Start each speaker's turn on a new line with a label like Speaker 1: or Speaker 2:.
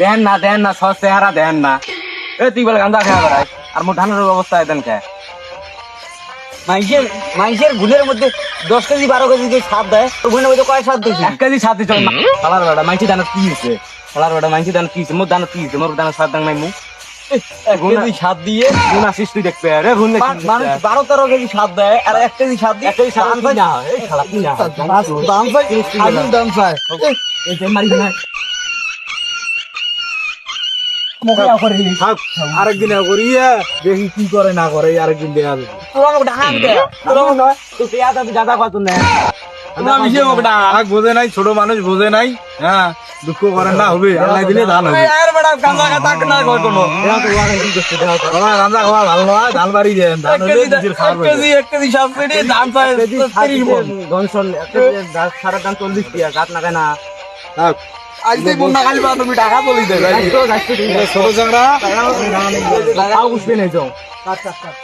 Speaker 1: দেন না সব চেহারা দেন না। তুই বলে গাঁজা খেয়া বেড়াই আর মোর ধানের অবস্থা দেন খেয়ে।
Speaker 2: মাইসের গুলের মধ্যে 10 কেজি 12 কেজি যে সাপ দেয়, তোর গুলের মধ্যে কয় সাপ দিয়েছে?
Speaker 1: 1 কেজি সাথে চল শালার বেটা মাইছি দানত কি হয়েছে? শালার বেটা মাইছি দানত কি হয়েছে? মোর দানত কি হয়েছে? মোর দানত সাত দাং নাই মু
Speaker 2: 1 কেজি সাপ দিয়ে
Speaker 1: গুনা সৃষ্টি দেখবে রে ভুল
Speaker 2: মানুষ 12-13 কেজি সাপ দেয়, আর 1 কেজি সাপ দিয়ে
Speaker 1: 1 কেজি সাত কি না এই শালা কি না
Speaker 2: দাম চাই, আলুর দাম চাই।
Speaker 1: এই যে মারি না আরেকদিন করিয়া দেখি কি করে না করে আরেকদিন দেখা যাবে।
Speaker 2: তোরা আমাকে ঢাকা আনতে, তোরা আমাকে নয়,
Speaker 1: তো পেয়া দাবি দাদা কত না
Speaker 3: বোঝে নাই, ছোট মানুষ বোঝে নাই। হ্যাঁ, দুঃখ করেন না, হবে আল্লাহ দিলে ধান হবে।
Speaker 2: আর বেটা গাঁজা খাতাক না কয় কোনো।
Speaker 3: বাবা, গাঁজা খাওয়া ভালো নয়, ধান বাড়ি দেন, ধান হলে নিজের খাওয়ার হয়ে
Speaker 2: 1 কেজি সাপ পেটে দাম চাই 30 মণ।
Speaker 1: সারা দাম 40 টাকা গাছ লাগায় না।
Speaker 3: যাক।
Speaker 2: আজ তুই বন্যা খালি পা তুমি টাকা বলি দে।
Speaker 3: ছোট চাংরা
Speaker 1: লাগাও বুঝবে না যাও।
Speaker 2: কাট কাট কাট।